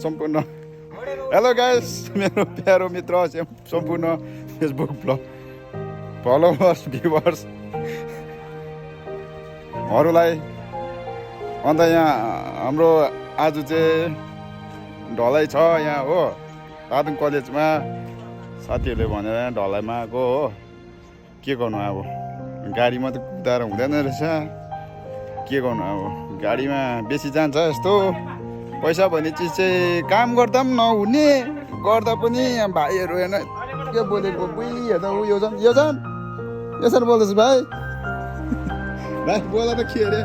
सम्पूर्ण hello guys मेरो प्यारो मित्र सम्पूर्ण फेसबुक फलोवर्स भ्युवर्सहरूलाई अन्त यहाँ हाम्रो आज चाहिँ ढलाइ छ यहाँ हो तादुङ कलेजमा साथीहरूले भनेर ढलाइमा आएको हो के गर्नु अब गाडीमा त कुदाएर हुँदैन रहेछ के गर्नु अब गाडीमा बेसी जान्छ यस्तो पैसा भन्ने चिज चाहिँ काम गर्दा पनि नहुने गर्दा पनि भाइहरू हेर्न के बोलेको बुइ हेर्दा यो छन् बोल्दैछु भाइ भाइ बोला त के अरे